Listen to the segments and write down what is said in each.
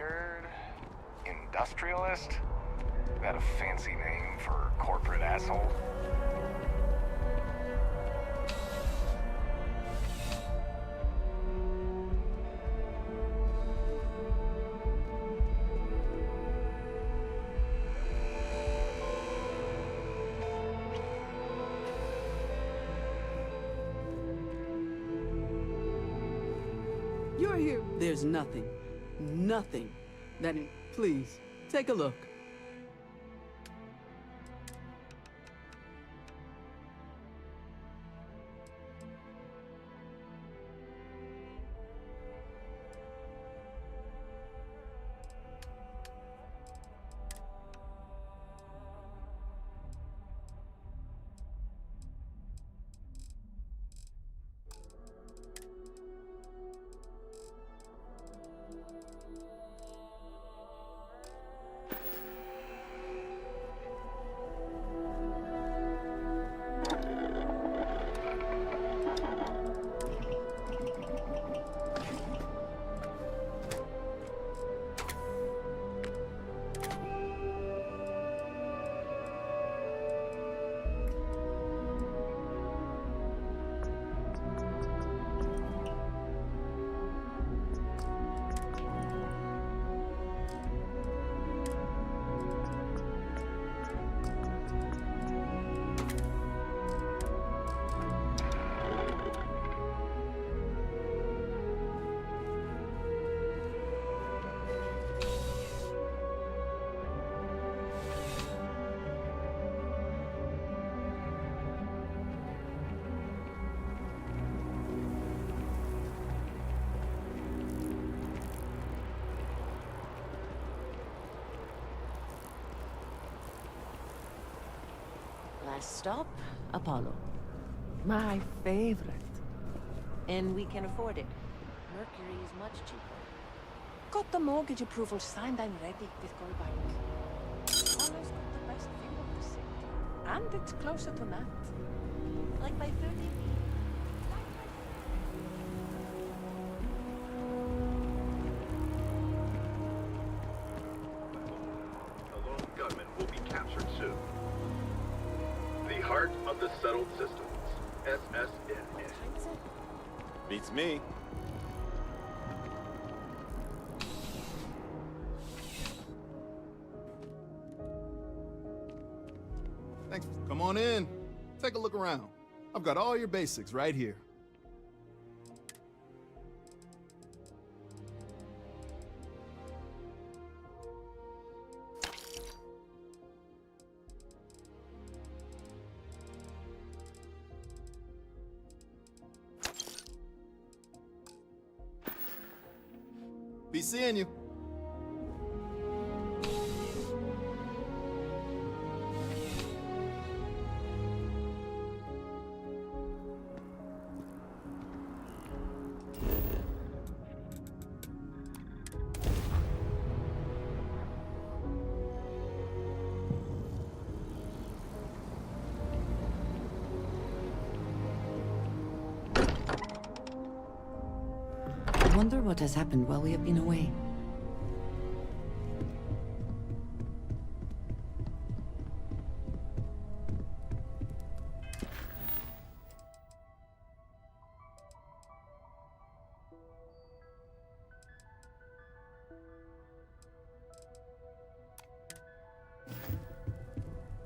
record. Industrialist? That a fancy name for corporate asshole? You're here. There's nothing. Nothing. Please, take a look. Last stop, Apollo. My favorite. And we can afford it. Mercury is much cheaper. Got the mortgage approval signed, I'm ready with gold bank. Apollo's got the best view of the city. And it's closer to Nat. Like by 30 feet. A lone gunman will be captured soon. The heart of the settled systems. SSN. Beats me. Thanks. Come on in. Take a look around. I've got all your basics right here. Be seeing you. I wonder what has happened while we have been away.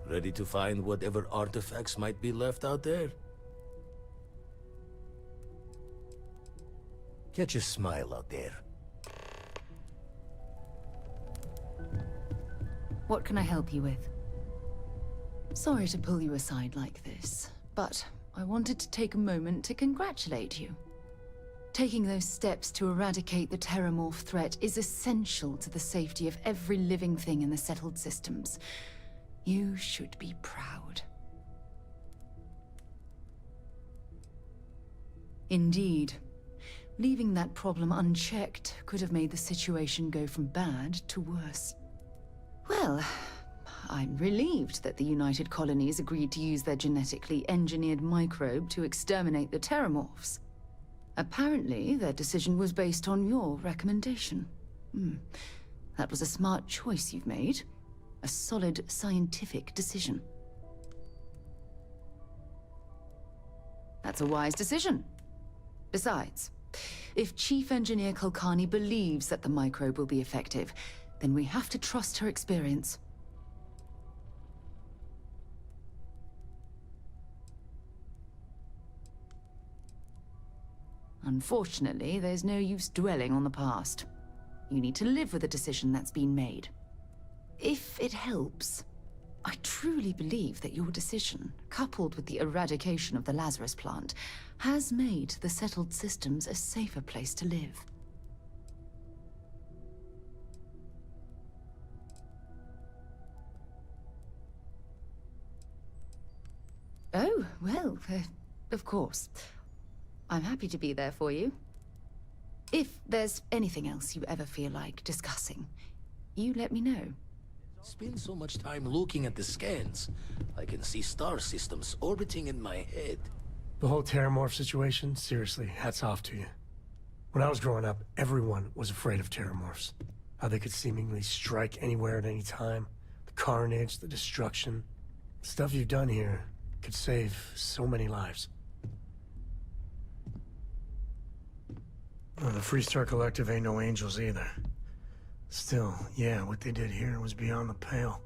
Ready to find whatever artifacts might be left out there? Catch a smile out there. What can I help you with? Sorry to pull you aside like this, but I wanted to take a moment to congratulate you. Taking those steps to eradicate the Terramorph threat is essential to the safety of every living thing in the settled systems. You should be proud. Indeed. Leaving that problem unchecked could have made the situation go from bad to worse. Well, I'm relieved that the United Colonies agreed to use their genetically engineered microbe to exterminate the Terramorphs. Apparently, their decision was based on your recommendation. That was a smart choice you've made. A solid scientific decision. That's a wise decision. Besides, if Chief Engineer Kulkarni believes that the microbe will be effective, then we have to trust her experience. Unfortunately, there's no use dwelling on the past. You need to live with the decision that's been made. If it helps, I truly believe that your decision, coupled with the eradication of the Lazarus plant, has made the settled systems a safer place to live. Oh, well, of course. I'm happy to be there for you. If there's anything else you ever feel like discussing, you let me know. Spend so much time looking at the scans. I can see star systems orbiting in my head. The whole Terramorph situation, seriously, hats off to you. When I was growing up, everyone was afraid of Terramorphs. How they could seemingly strike anywhere at any time. The carnage, the destruction. The stuff you've done here could save so many lives. Well, the Freestar Collective ain't no angels either. Still, yeah, what they did here was beyond the pale.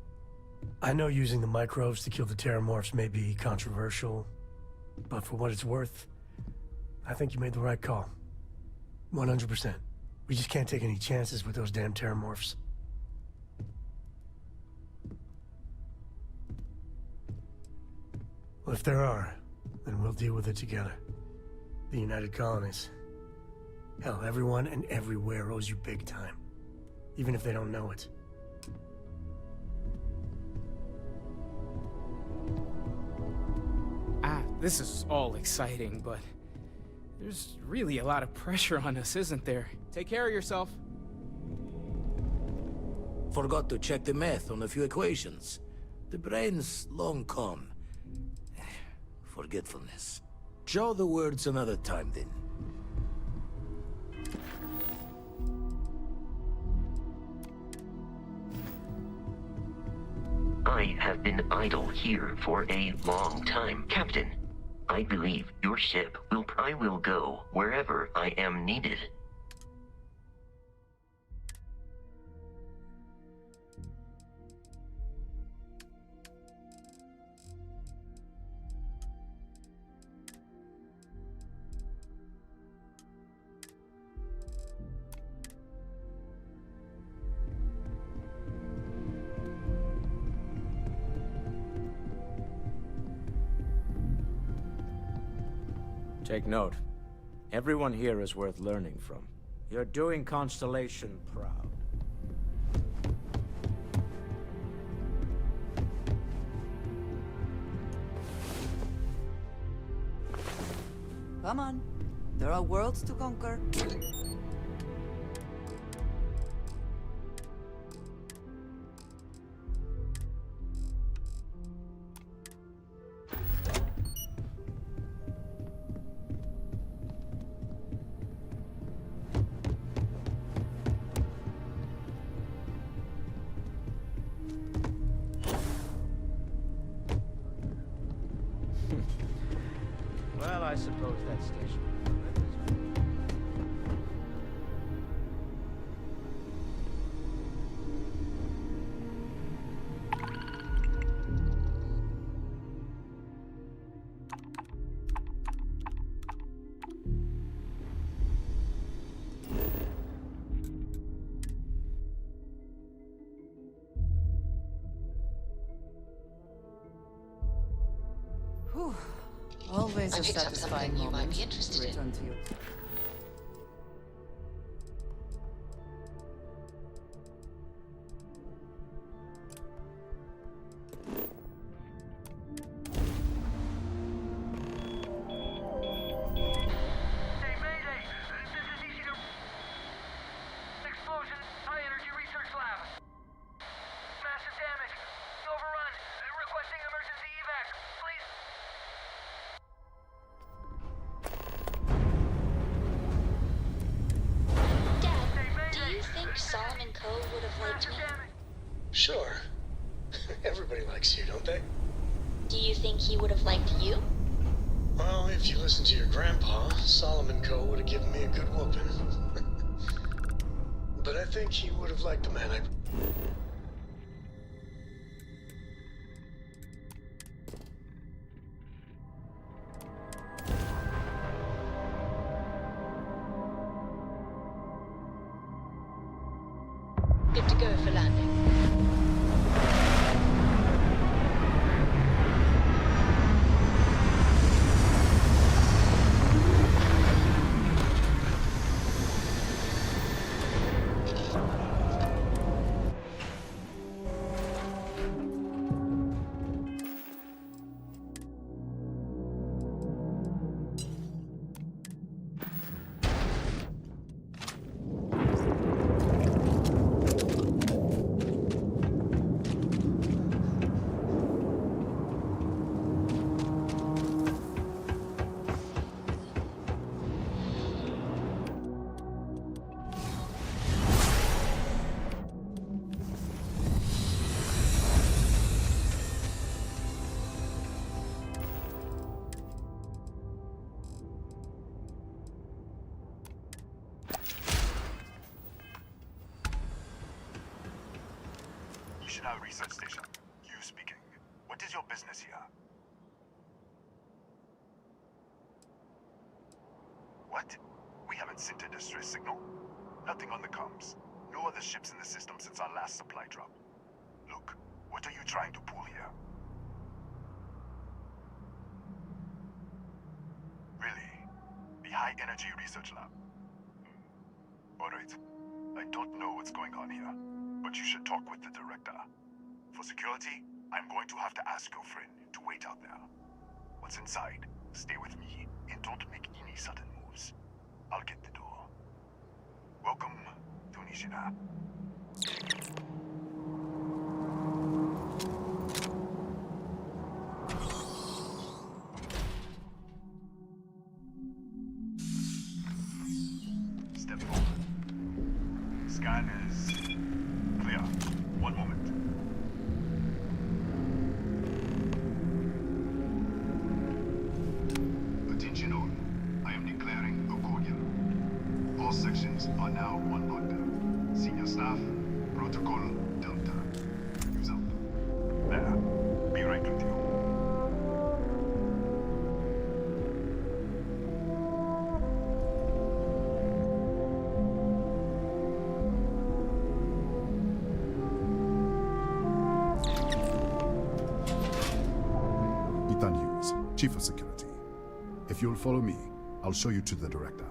I know using the microbes to kill the Terramorphs may be controversial, but for what it's worth, I think you made the right call. 100%. We just can't take any chances with those damn Terramorphs. Well, if there are, then we'll deal with it together. The United Colonies. Hell, everyone and everywhere owes you big time. Even if they don't know it. This is all exciting, but there's really a lot of pressure on us, isn't there? Take care of yourself. Forgot to check the math on a few equations. The brain's long con. Forgetfulness. Jaw the words another time, then. I have been idle here for a long time, Captain. I believe your ship I will go wherever I am needed. Take note. Everyone here is worth learning from. You're doing Constellation proud. Come on. There are worlds to conquer. Well, I suppose that station. Whew. Always I a picked up satisfying something you might moment be interested to in. return to you. Sure. Everybody likes you, don't they? Do you think he would have liked you? Well, if you listen to your grandpa, Solomon Co. would have given me a good whooping. But I think he would have liked the man I... Good to go for landing. National Research Station. You speaking. What is your business here? What? We haven't sent a distress signal? Nothing on the comms. No other ships in the system since our last supply drop. Look, what are you trying to pull here? Really? The High Energy Research Lab? Alright. I don't know what's going on here, but you should talk with the director. For security, I'm going to have to ask your friend to wait out there. What's inside, stay with me, and don't make any sudden moves. I'll get the door. Welcome to Nishina. Step forward. Scan is clear. One moment. Attention all. I am declaring a cordial. All sections are now on order. Senior staff, protocol Delta. Use up. There. Be right with you. Chief of Security. If you'll follow me, I'll show you to the director.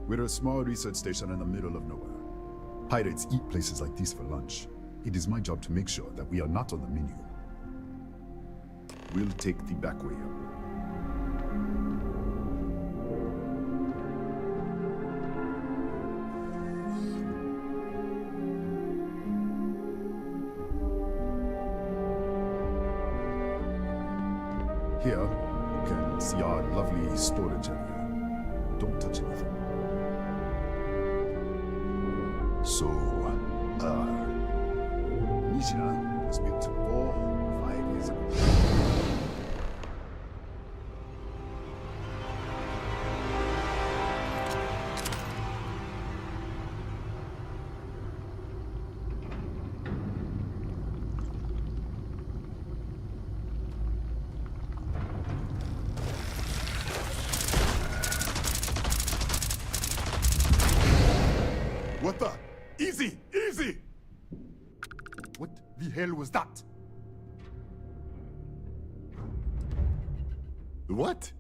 We're a small research station in the middle of nowhere. Pirates eat places like these for lunch. It is my job to make sure that we are not on the menu. We'll take the back way up. Here, you can see our lovely storage area. Don't touch anything. So, Nishina was built 4-5 years ago. What the? Easy! Easy! What the hell was that? What?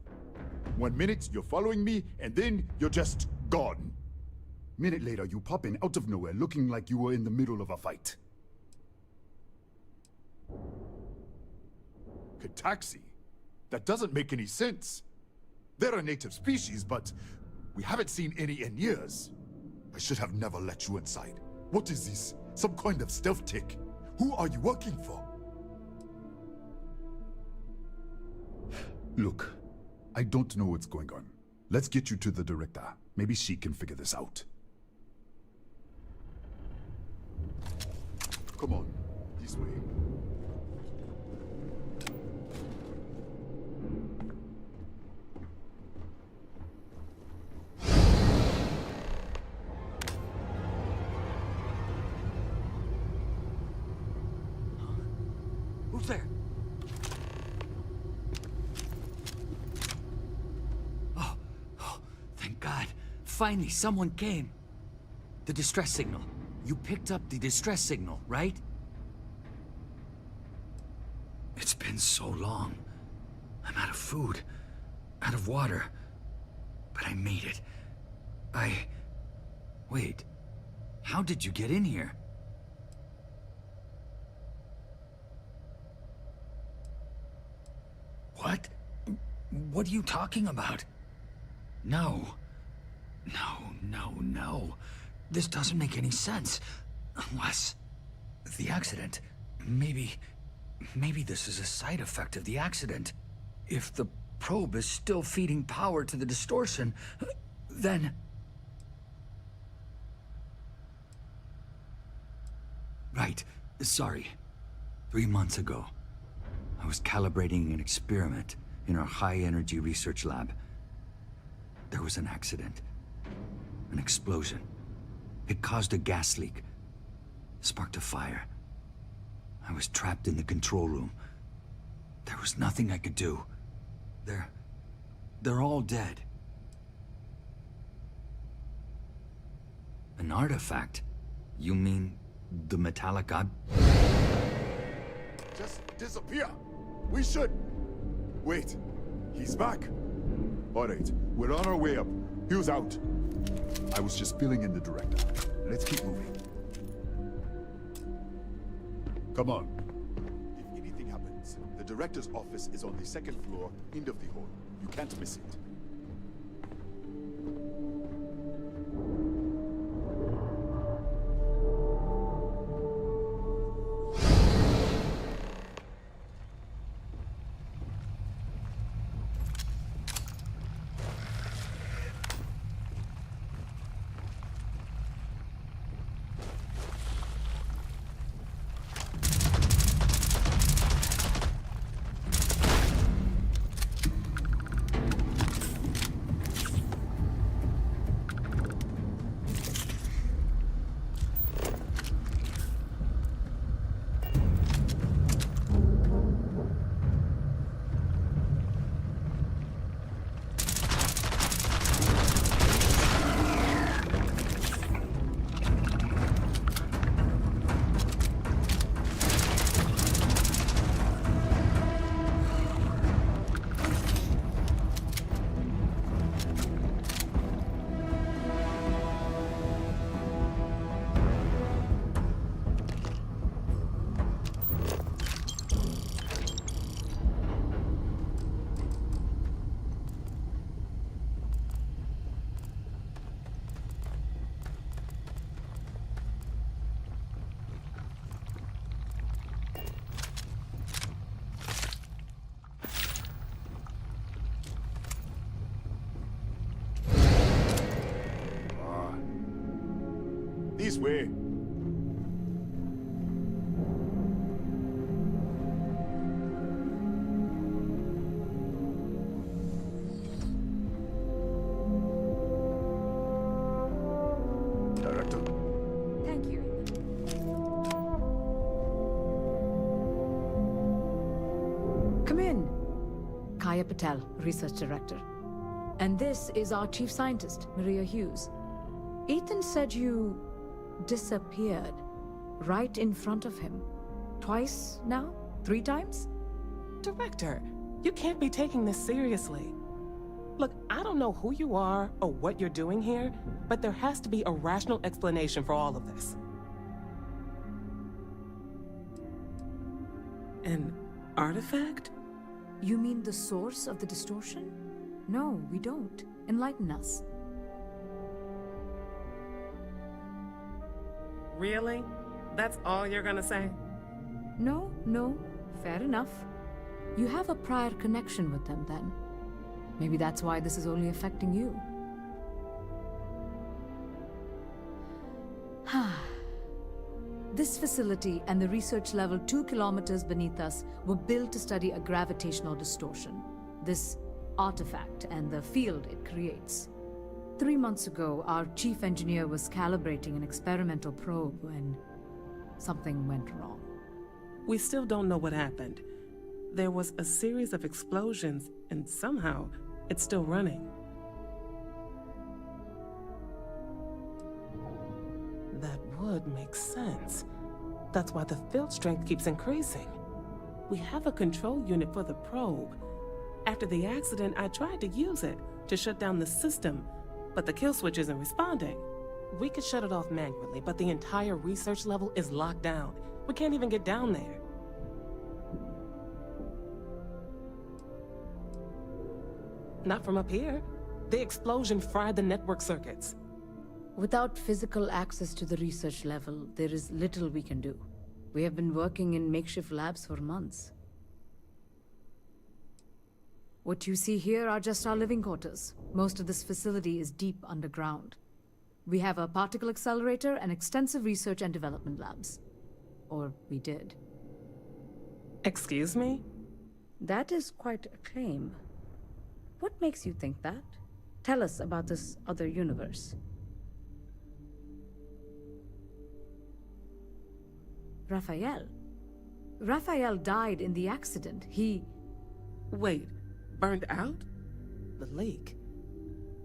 1 minute you're following me, and then you're just gone. Minute later, you pop in out of nowhere looking like you were in the middle of a fight. Kataxi? That doesn't make any sense. They're a native species, but we haven't seen any in years. I should have never let you inside. What is this? Some kind of stealth tick? Who are you working for? Look, I don't know what's going on. Let's get you to the director. Maybe she can figure this out. Come on, this way. Who's there? Oh, thank God. Finally, someone came. The distress signal. You picked up the distress signal, right? It's been so long. I'm out of food, out of water. But I made it. Wait. How did you get in here? What? What are you talking about? No. No. This doesn't make any sense. Unless... the accident. Maybe this is a side effect of the accident. If the probe is still feeding power to the distortion, then... Right. Sorry. 3 months ago, I was calibrating an experiment in our high-energy research lab. There was an accident. An explosion. It caused a gas leak. Sparked a fire. I was trapped in the control room. There was nothing I could do. They're all dead. An artifact? You mean the metallic Just disappear. We should... Wait. He's back. All right, we're on our way up. Hugh's out. I was just filling in the director. Let's keep moving. Come on. If anything happens, the director's office is on the second floor, end of the hall. You can't miss it. This way. Director. Thank you. Come in. Kaya Patel, Research Director. And this is our Chief Scientist, Maria Hughes. Ethan said you disappeared right in front of him. Twice now? 3 times? Director, you can't be taking this seriously. Look, I don't know who you are or what you're doing here, but there has to be a rational explanation for all of this. An artifact? You mean the source of the distortion? No, we don't. Enlighten us. Really? That's all you're gonna say? No. Fair enough. You have a prior connection with them then. Maybe that's why this is only affecting you. This facility and the research level 2 kilometers beneath us were built to study a gravitational distortion, this artifact and the field it creates. 3 months ago, our chief engineer was calibrating an experimental probe when something went wrong. We still don't know what happened. There was a series of explosions, and somehow it's still running. That would make sense. That's why the field strength keeps increasing. We have a control unit for the probe. After the accident, I tried to use it to shut down the system, but the kill switch isn't responding. We could shut it off manually, but the entire research level is locked down. We can't even get down there. Not from up here. The explosion fried the network circuits. Without physical access to the research level, there is little we can do. We have been working in makeshift labs for months. What you see here are just our living quarters. Most of this facility is deep underground. We have a particle accelerator and extensive research and development labs. Or we did. Excuse me? That is quite a claim. What makes you think that? Tell us about this other universe. Raphael. Raphael died in the accident. Wait, burned out? The leak.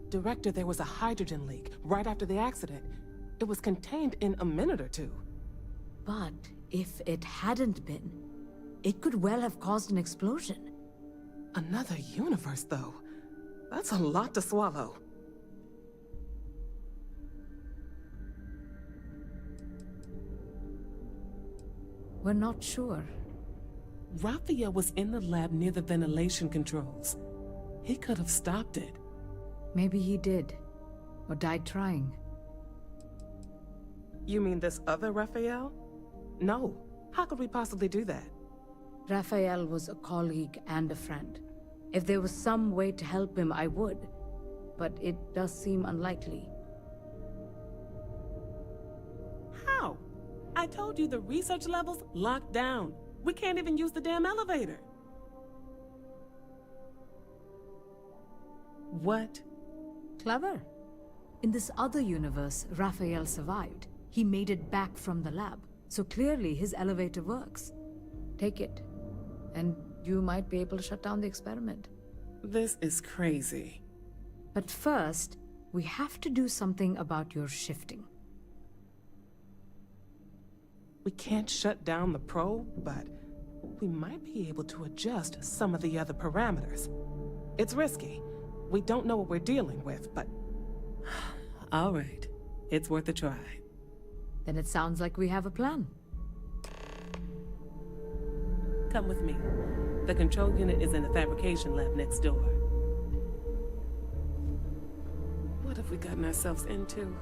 Director, there was a hydrogen leak right after the accident. It was contained in a minute or two. But if it hadn't been, it could well have caused an explosion. Another universe, though. That's a lot to swallow. We're not sure. Raphael was in the lab near the ventilation controls. He could have stopped it. Maybe he did. Or died trying. You mean this other Raphael? No. How could we possibly do that? Raphael was a colleague and a friend. If there was some way to help him, I would. But it does seem unlikely. How? I told you the research level's locked down. We can't even use the damn elevator. What? Clever. In this other universe, Raphael survived. He made it back from the lab, so clearly his elevator works. Take it, and you might be able to shut down the experiment. This is crazy. But first, we have to do something about your shifting. We can't shut down the probe, but we might be able to adjust some of the other parameters. It's risky. We don't know what we're dealing with, but... All right. It's worth a try. Then it sounds like we have a plan. Come with me. The control unit is in the fabrication lab next door. What have we gotten ourselves into?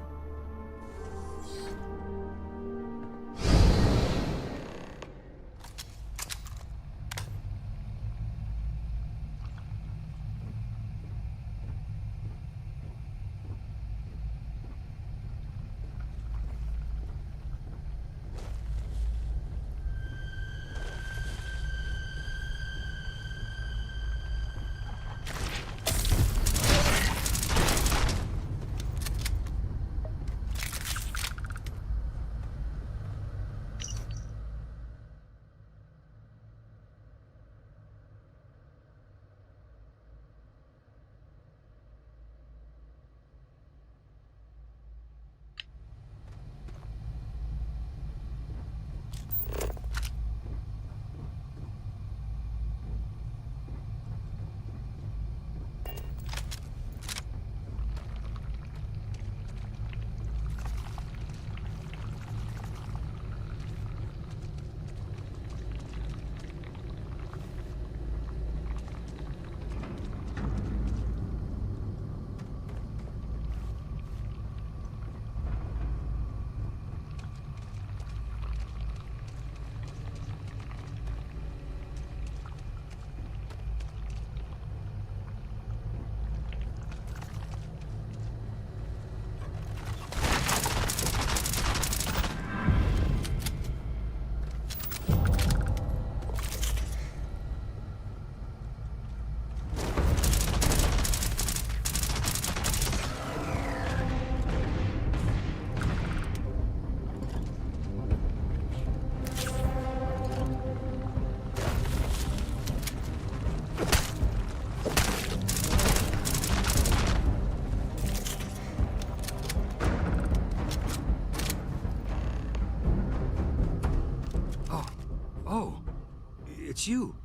it's you.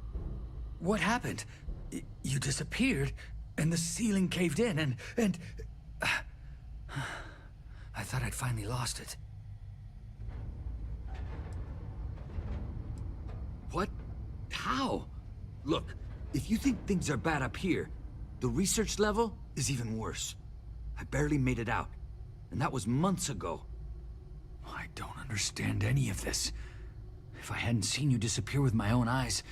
What happened? You disappeared, and the ceiling caved in, and... I thought I'd finally lost it. What? How? Look, if you think things are bad up here, the research level is even worse. I barely made it out, and that was months ago. I don't understand any of this. If I hadn't seen you disappear with my own eyes,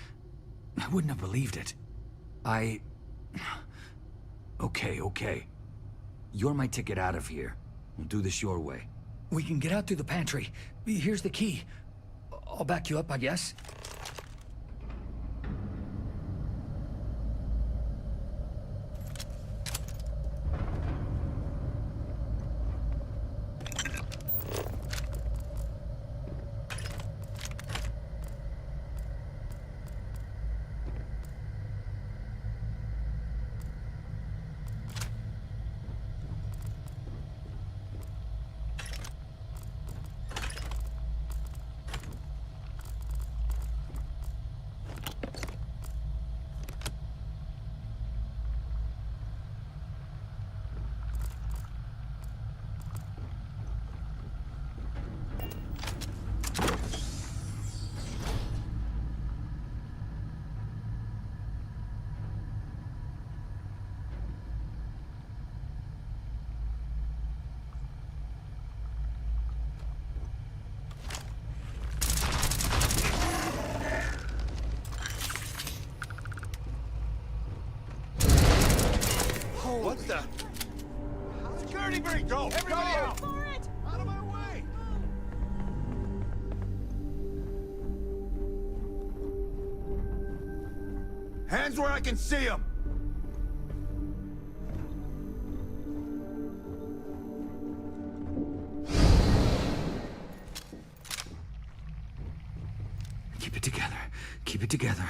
I wouldn't have believed it. Okay. You're my ticket out of here. We'll do this your way. We can get out through the pantry. Here's the key. I'll back you up, I guess. What the? Security break! Go! Everybody out! For it! Out of my way! Hands where I can see them! Keep it together. Keep it together.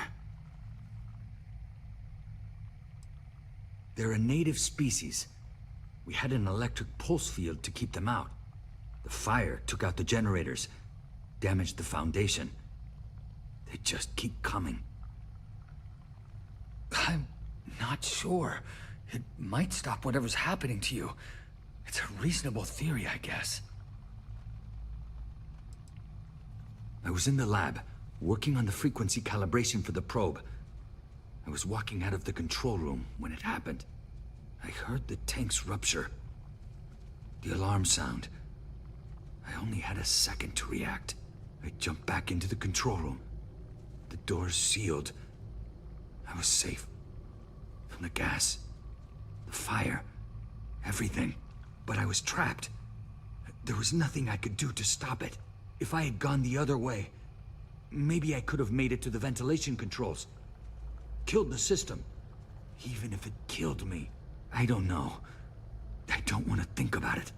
They're a native species. We had an electric pulse field to keep them out. The fire took out the generators, damaged the foundation. They just keep coming. I'm not sure. It might stop whatever's happening to you. It's a reasonable theory, I guess. I was in the lab, working on the frequency calibration for the probe. I was walking out of the control room when it happened. I heard the tanks rupture. The alarm sound. I only had a second to react. I jumped back into the control room. The doors sealed. I was safe. From the gas, the fire, everything. But I was trapped. There was nothing I could do to stop it. If I had gone the other way, maybe I could have made it to the ventilation controls. Killed the system. Even if it killed me, I don't know. I don't want to think about it.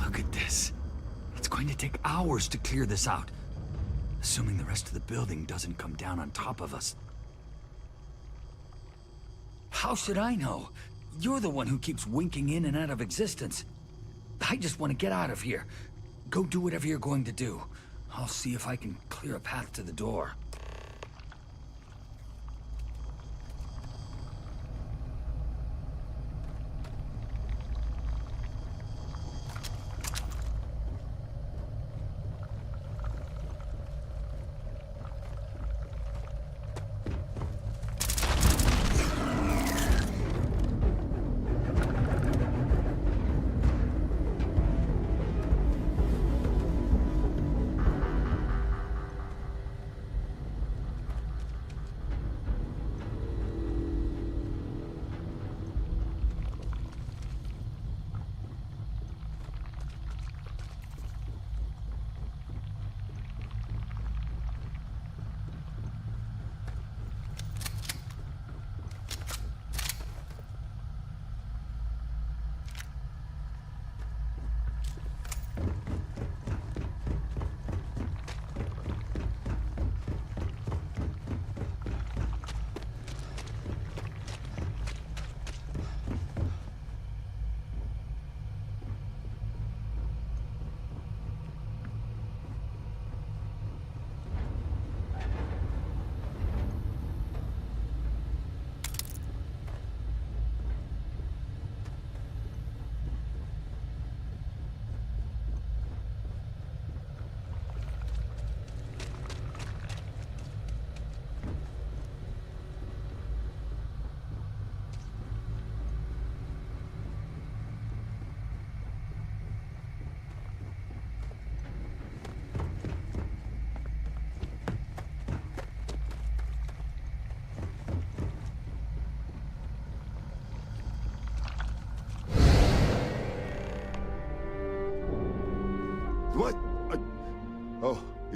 Look at this. It's going to take hours to clear this out. Assuming the rest of the building doesn't come down on top of us. How should I know? You're the one who keeps winking in and out of existence. I just want to get out of here. Go do whatever you're going to do. I'll see if I can clear a path to the door.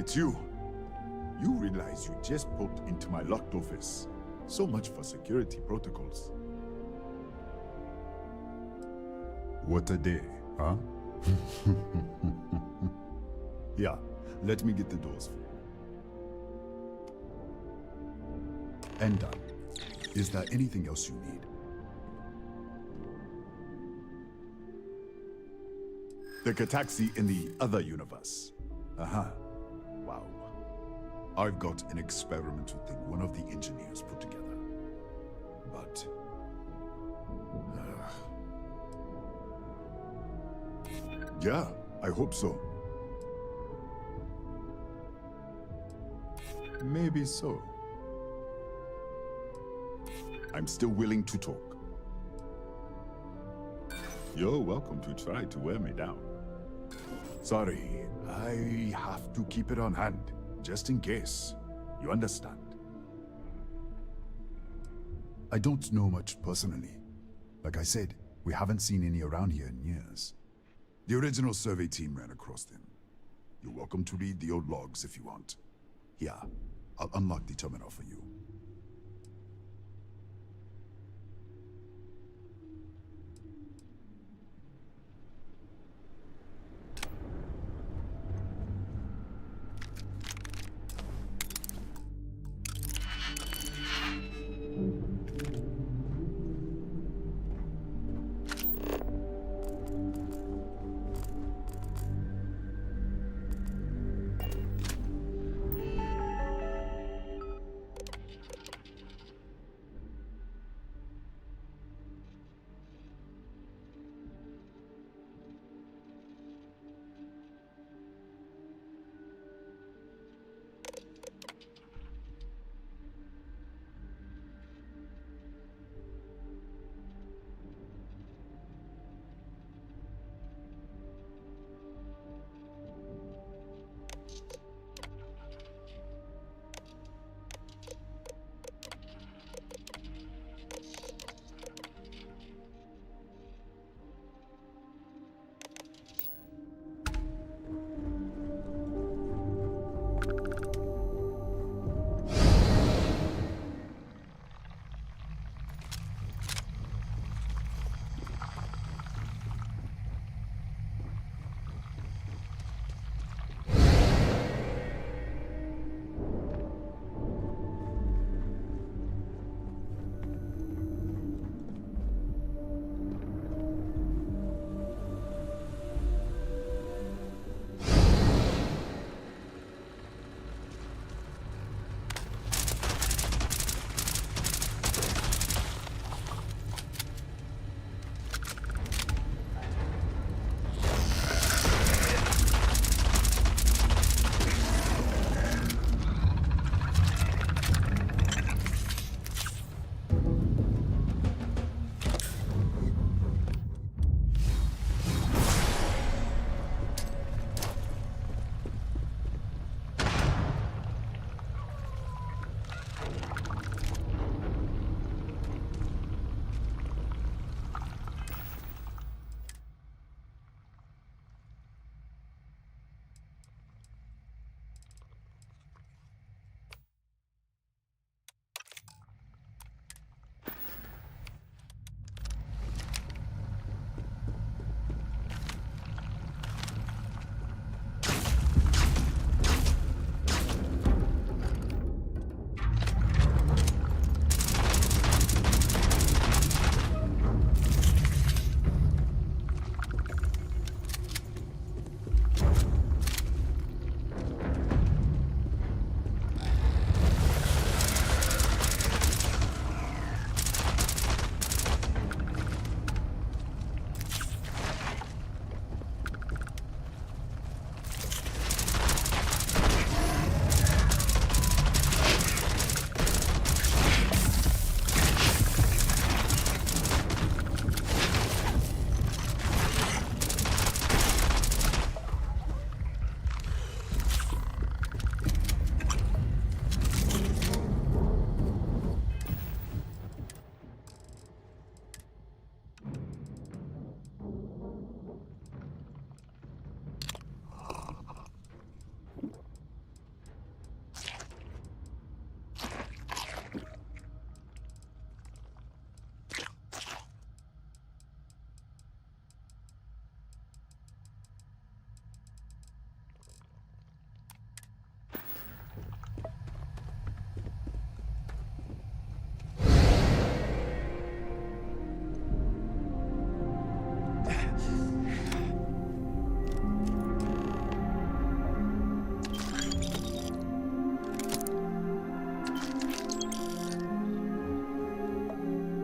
it's you. You realize you just poked into my locked office. So much for security protocols. What a day, huh? Yeah, let me get the doors for you. And done. Is there anything else you need? The Kataxi in the other universe. Aha. Wow. I've got an experimental thing one of the engineers put together. But... yeah, I hope so. Maybe so. I'm still willing to talk. You're welcome to try to wear me down. Sorry, I have to keep it on hand, just in case. You understand? I don't know much personally. Like I said, we haven't seen any around here in years. The original survey team ran across them. You're welcome to read the old logs if you want. Here, I'll unlock the terminal for you.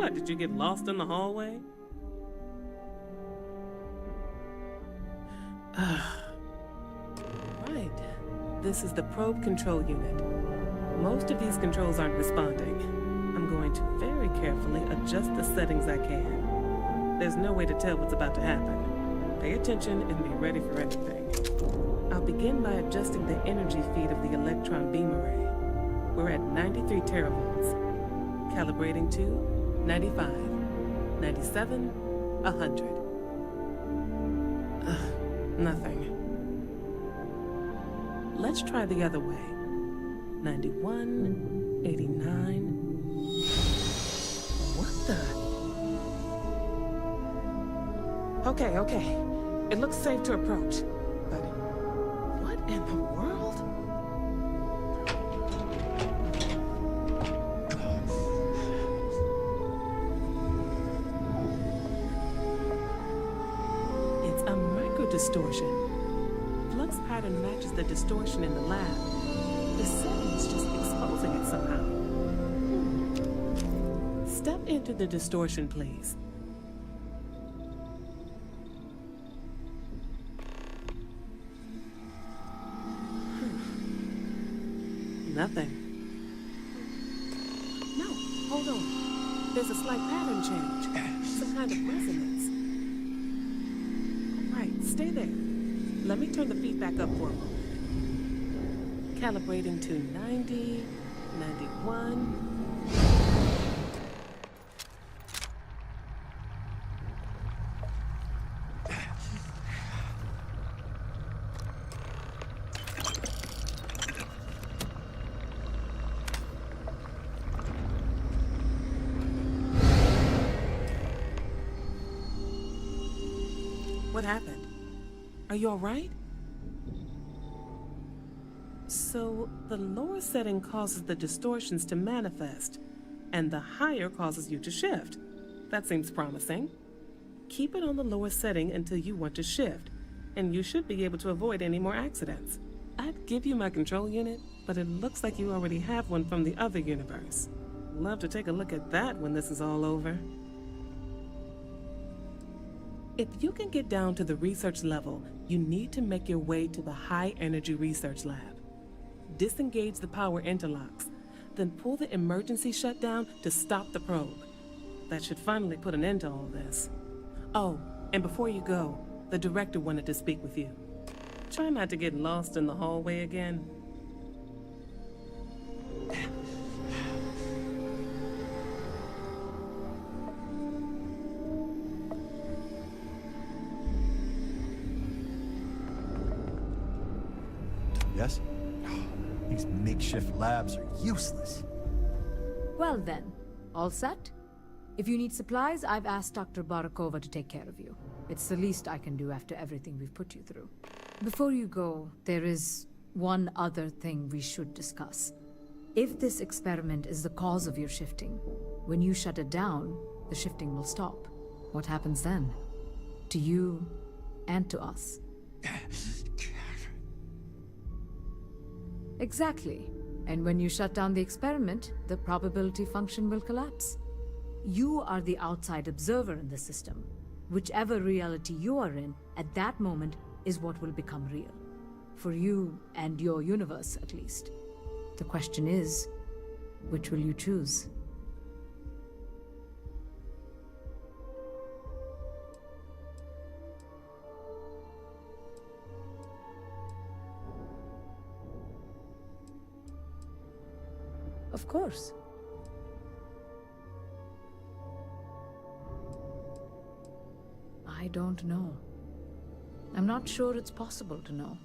What, did you get lost in the hallway? Right. This is the probe control unit. Most of these controls aren't responding. I'm going to very carefully adjust the settings I can. There's no way to tell what's about to happen. Pay attention and be ready for anything. I'll begin by adjusting the energy feed of the electron beam array. We're at 93 teravolts. Calibrating to 95, 97, 100. Nothing. Let's try the other way. 91, 89. What the? Okay. It looks safe to approach. But what in the world? It's a micro-distortion. Flux pattern matches the distortion in the lab. The setting's just exposing it somehow. Step into the distortion, please. Nothing. No, hold on. There's a slight pattern change. Some kind of resonance. Right, stay there. Let me turn the feedback up for a moment. Calibrating to 90, 91. What happened? Are you all right? So, the lower setting causes the distortions to manifest, and the higher causes you to shift. That seems promising. Keep it on the lower setting until you want to shift, and you should be able to avoid any more accidents. I'd give you my control unit, but it looks like you already have one from the other universe. Love to take a look at that when this is all over. If you can get down to the research level, you need to make your way to the High Energy Research Lab. Disengage the power interlocks, then pull the emergency shutdown to stop the probe. That should finally put an end to all this. Oh, and before you go, the director wanted to speak with you. Try not to get lost in the hallway again. Yes? These makeshift labs are useless. Well then, all set? If you need supplies, I've asked Dr. Barakova to take care of you. It's the least I can do after everything we've put you through. Before you go, there is one other thing we should discuss. If this experiment is the cause of your shifting, when you shut it down, the shifting will stop. What happens then? To you and to us. Exactly. And when you shut down the experiment, the probability function will collapse. You are the outside observer in the system. Whichever reality you are in, at that moment, is what will become real. For you and your universe, at least. The question is, which will you choose? Of course. I don't know. I'm not sure it's possible to know.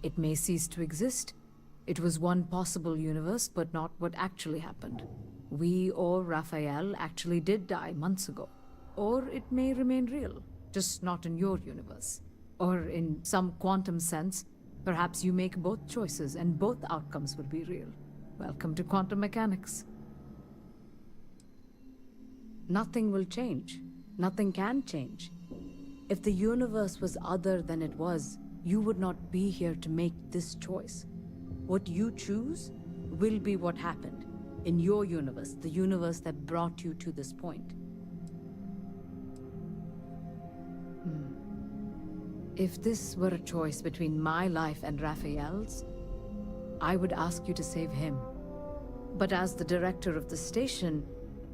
It may cease to exist. It was one possible universe, but not what actually happened. We or Raphael actually did die months ago. Or it may remain real, just not in your universe. Or in some quantum sense, perhaps you make both choices and both outcomes will be real. Welcome to quantum mechanics. Nothing will change. Nothing can change. If the universe was other than it was, you would not be here to make this choice. What you choose will be what happened. In your universe, the universe that brought you to this point. If this were a choice between my life and Raphael's, I would ask you to save him. But as the director of the station,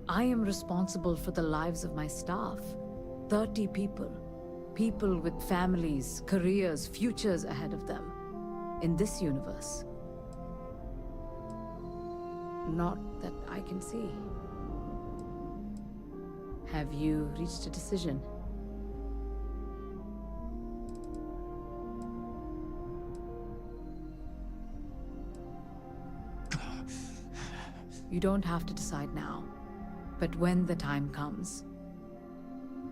I am responsible for the lives of my staff. 30 people. People with families, careers, futures ahead of them. In this universe. Not that I can see. Have you reached a decision? You don't have to decide now, but when the time comes,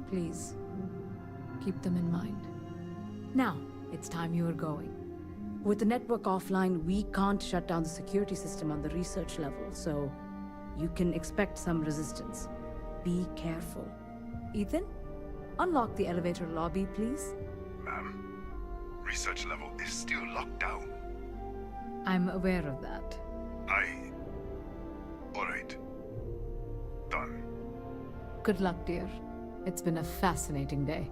please, keep them in mind. Now, it's time you are going. With the network offline, we can't shut down the security system on the research level, so you can expect some resistance. Be careful. Ethan, unlock the elevator lobby, please. Ma'am, research level is still locked down. I'm aware of that. Alright. Done. Good luck, dear. It's been a fascinating day.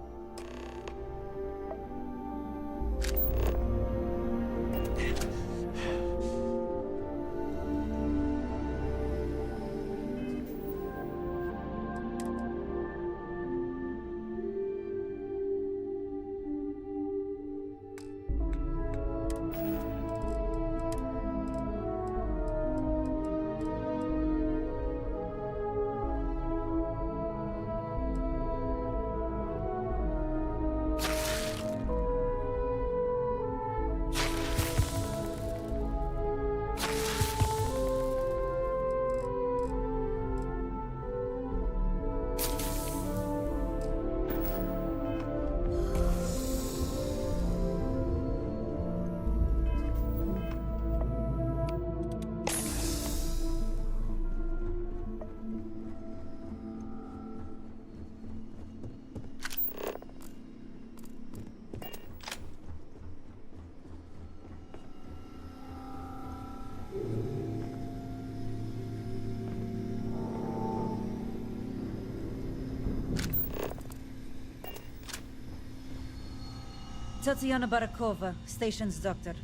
Tatiana Barakova, station's doctor.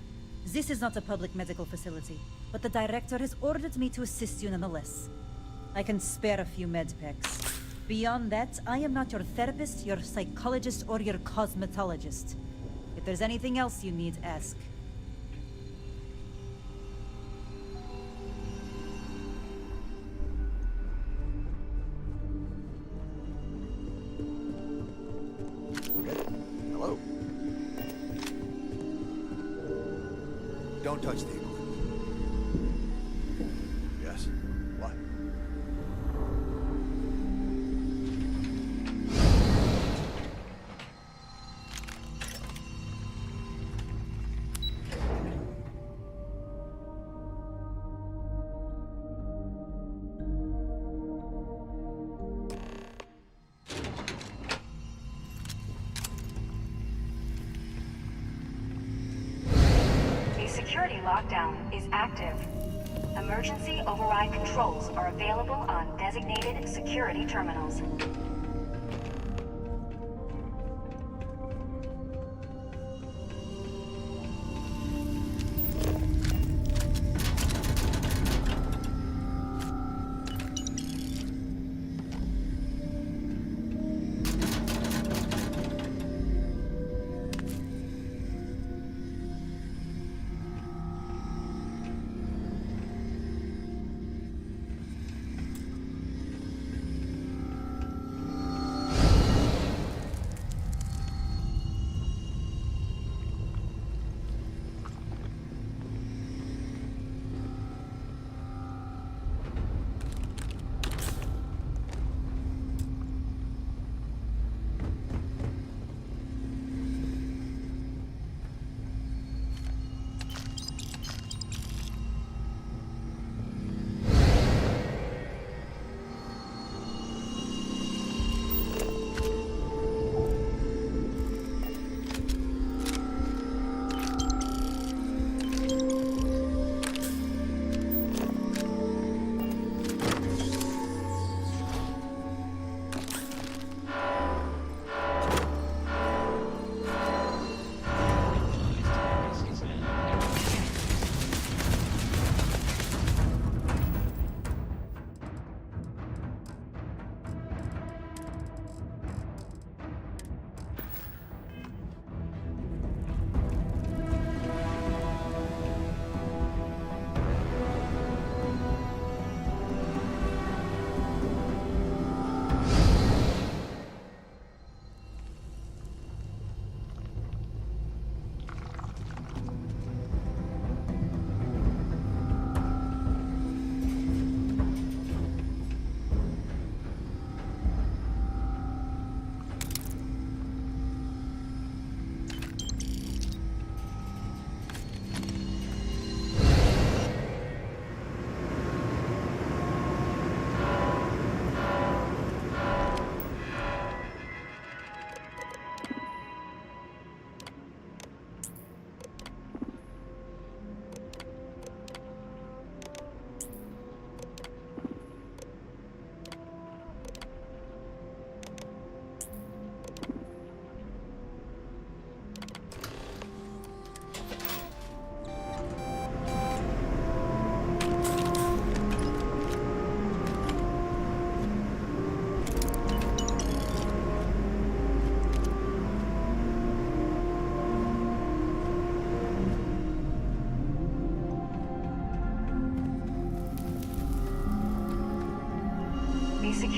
This is not a public medical facility, but the director has ordered me to assist you nonetheless. I can spare a few med packs. Beyond that, I am not your therapist, your psychologist, or your cosmetologist. If there's anything else you need, ask. Hello. Don't touch the equipment. Yes? What? The security lockdown is active. Emergency override controls are available on designated security terminals.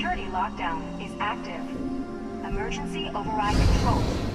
security lockdown is active. Emergency override controls.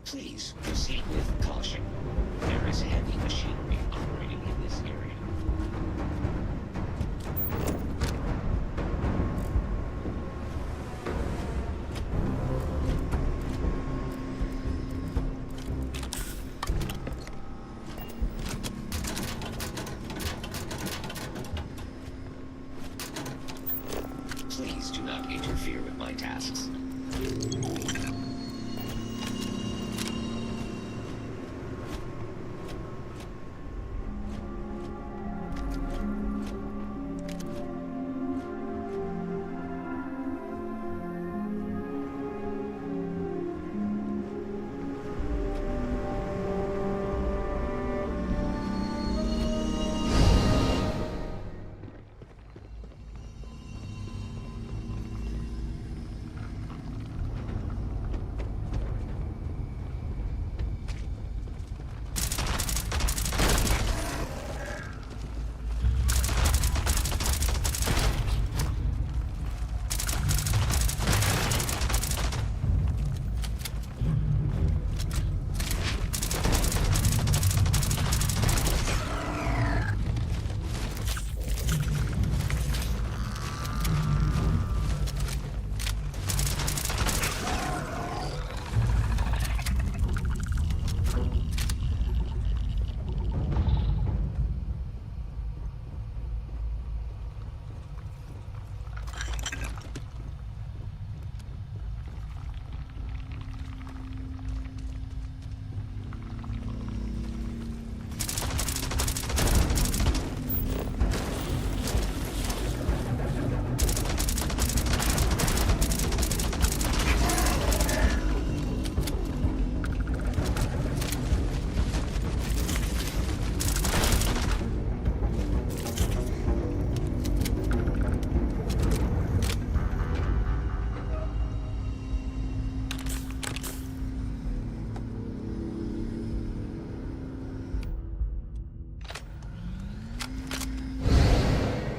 Please proceed with caution. There is heavy machinery operating in this area. Please do not interfere with my tasks.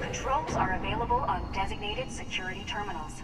Controls are available on designated security terminals.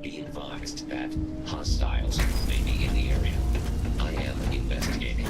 Be advised that hostiles may be in the area. I am investigating.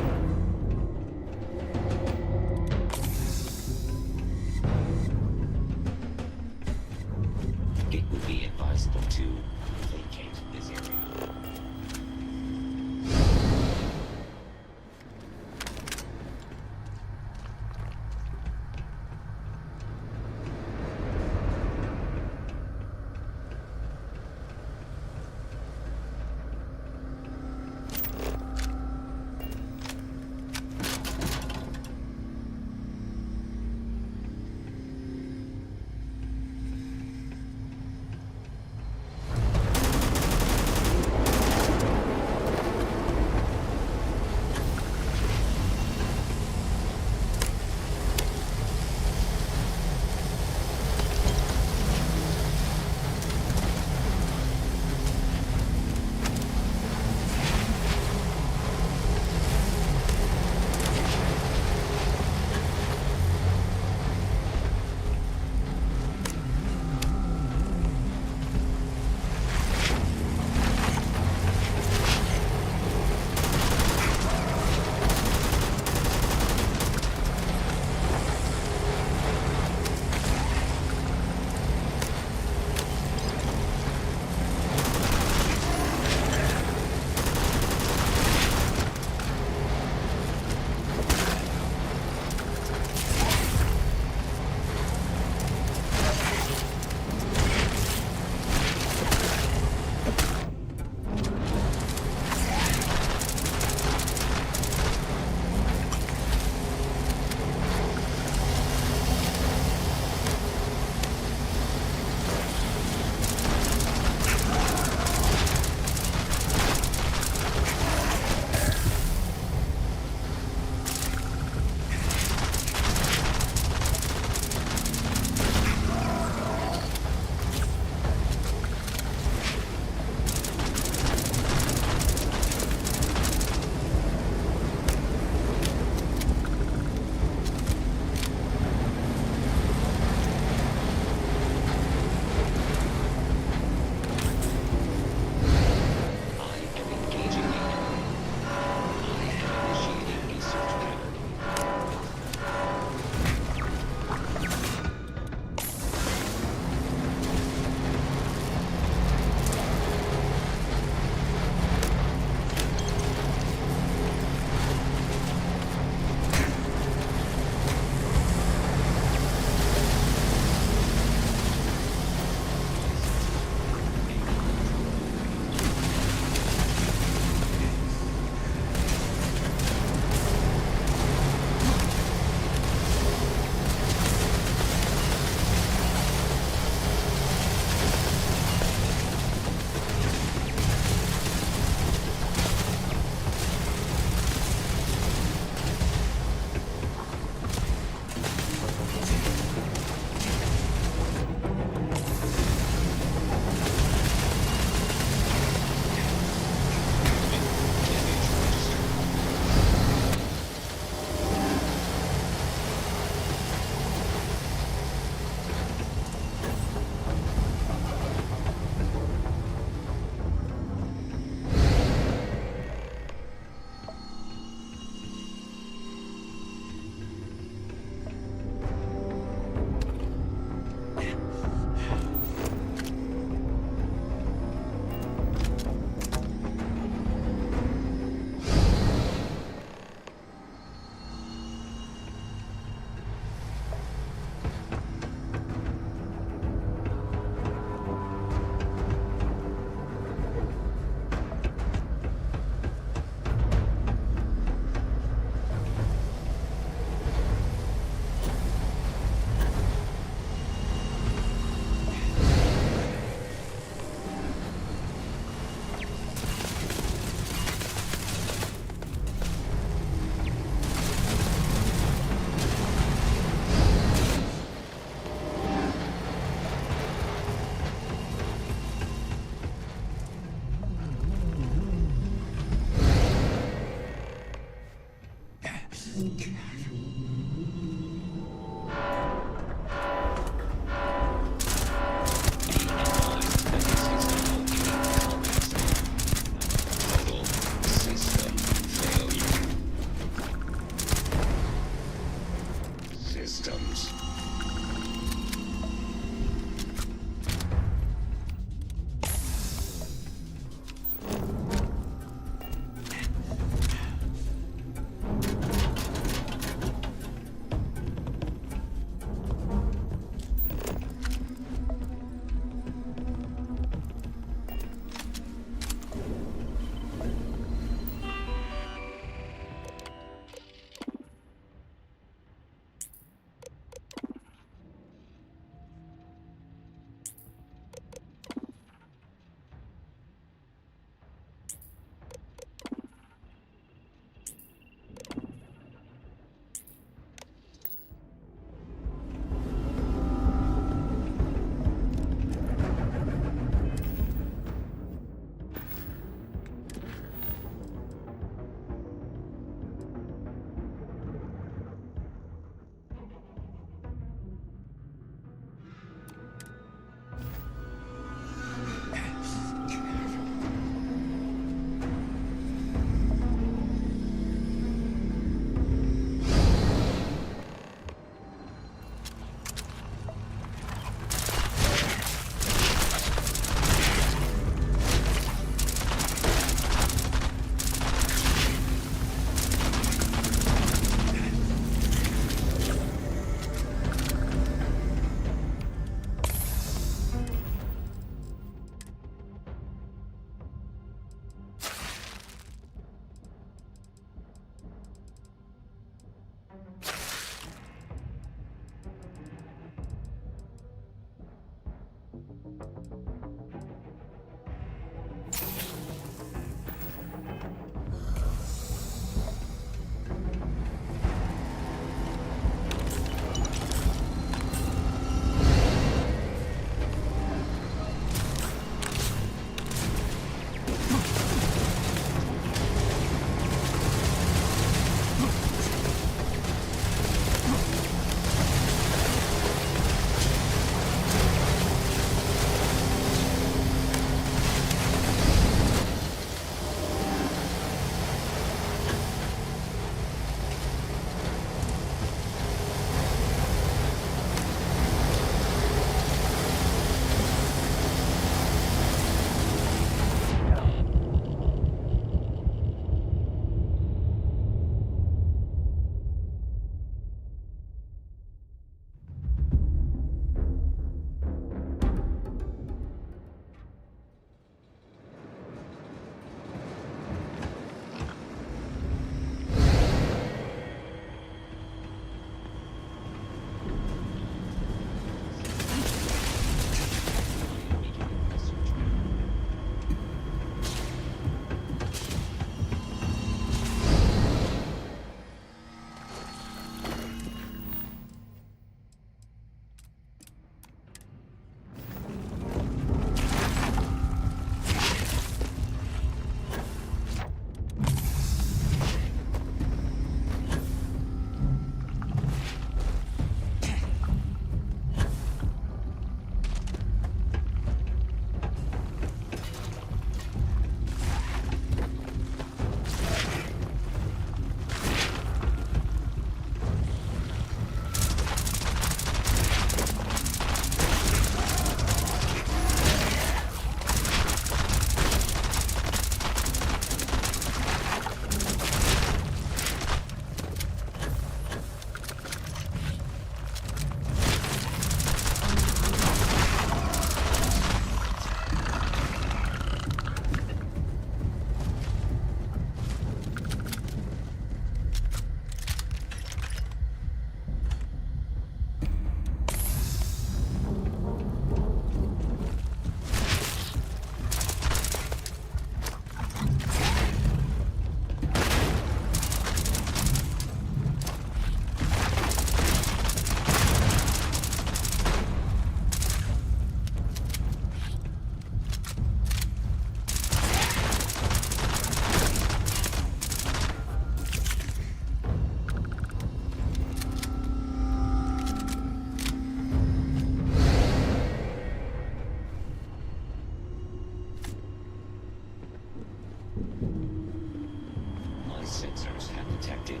sensors have detected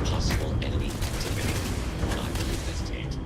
possible enemy activity. I will investigate.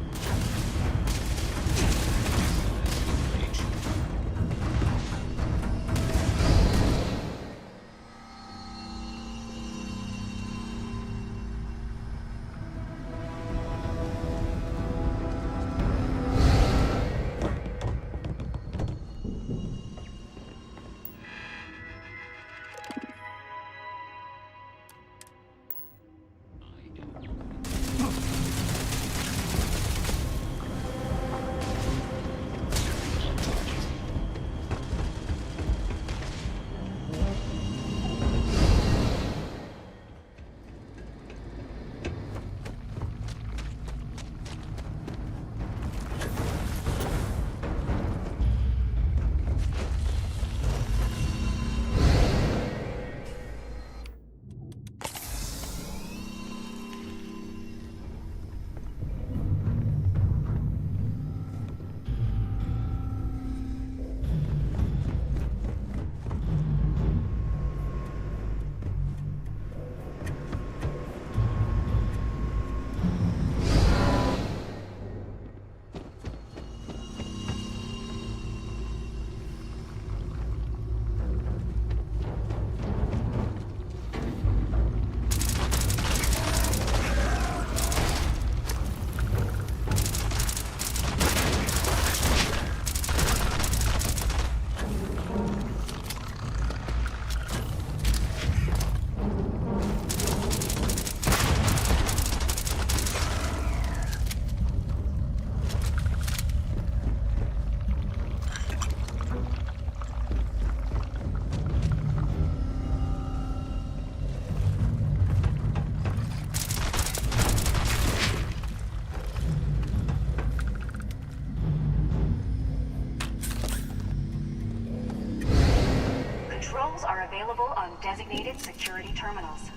Controls are available on designated security terminals.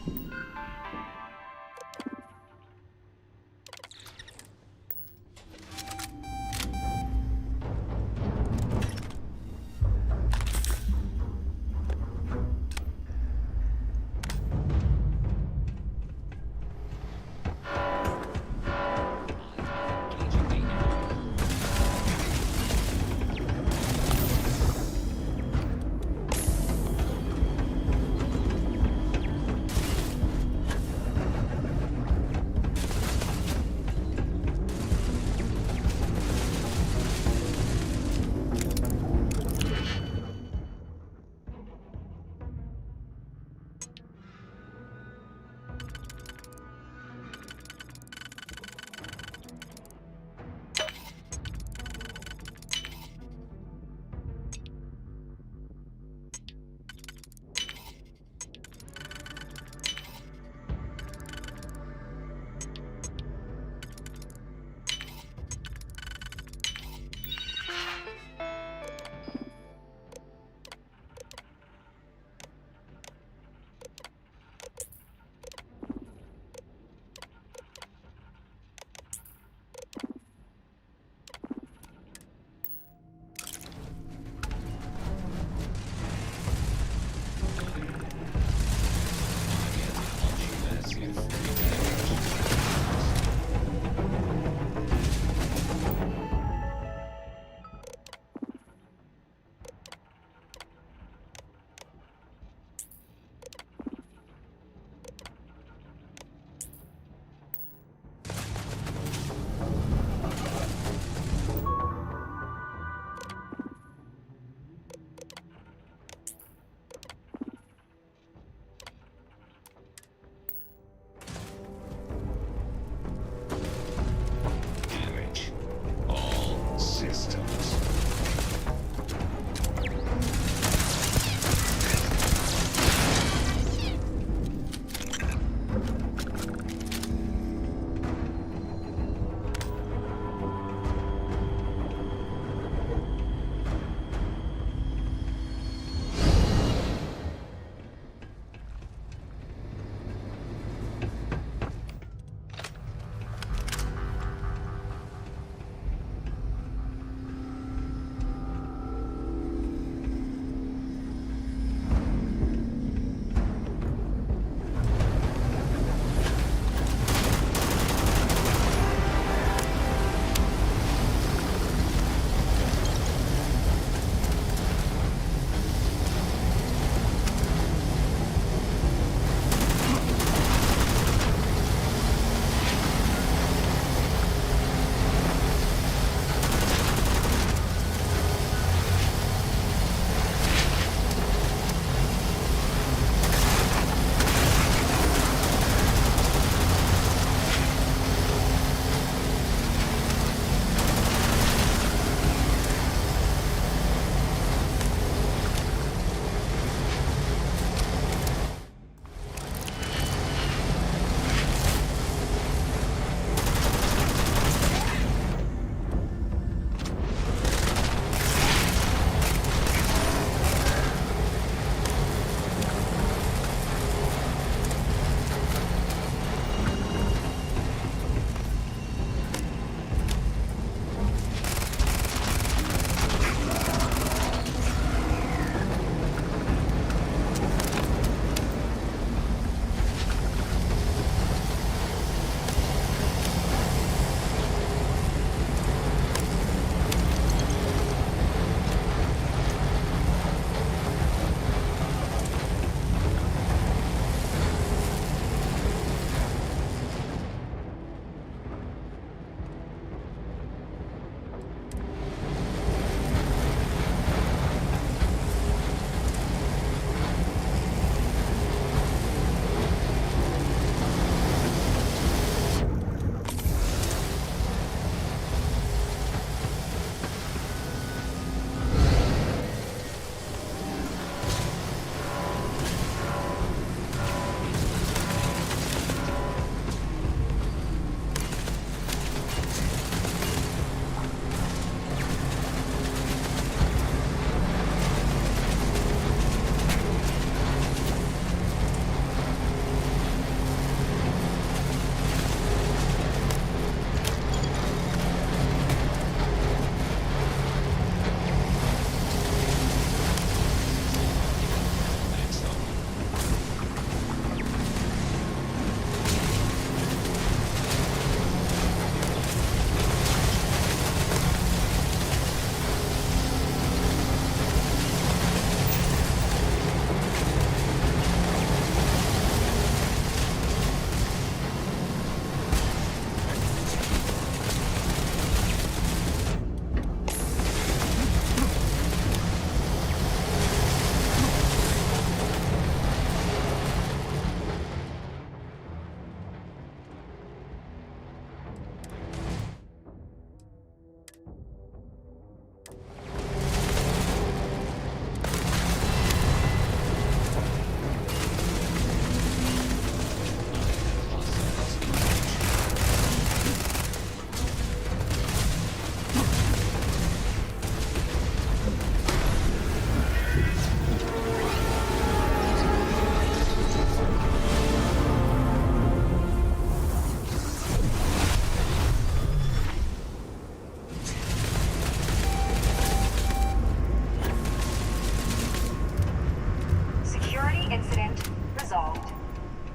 Incident resolved.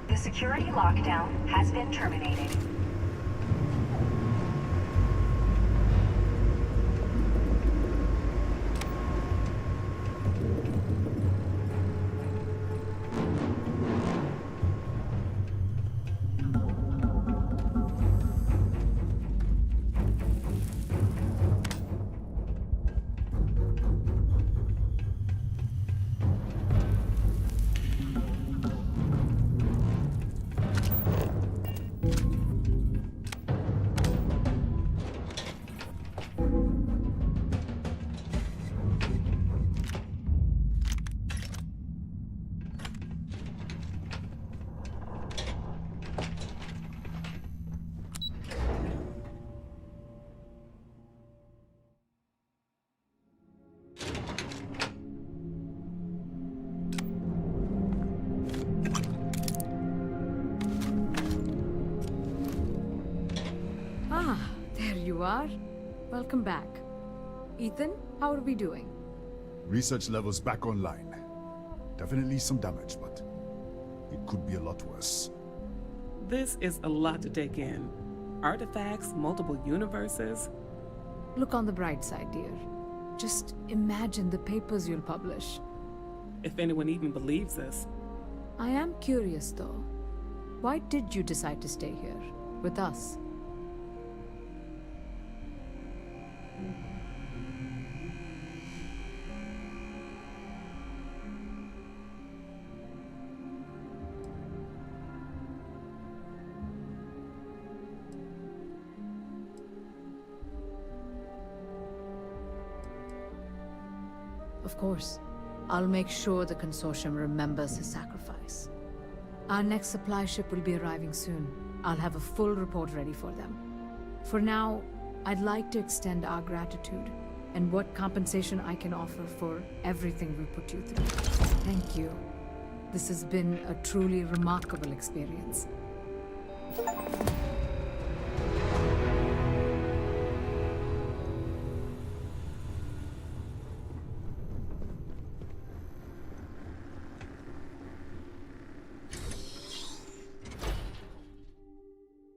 The security lockdown has been terminated. Ah, there you are. Welcome back. Ethan, how are we doing? Research levels back online. Definitely some damage, but it could be a lot worse. This is a lot to take in. Artifacts, multiple universes. Look on the bright side, dear. Just imagine the papers you'll publish. If anyone even believes us. I am curious, though. Why did you decide to stay here, with us? Of course. I'll make sure the Consortium remembers his sacrifice. Our next supply ship will be arriving soon. I'll have a full report ready for them. For now, I'd like to extend our gratitude and what compensation I can offer for everything we put you through. Thank you. This has been a truly remarkable experience.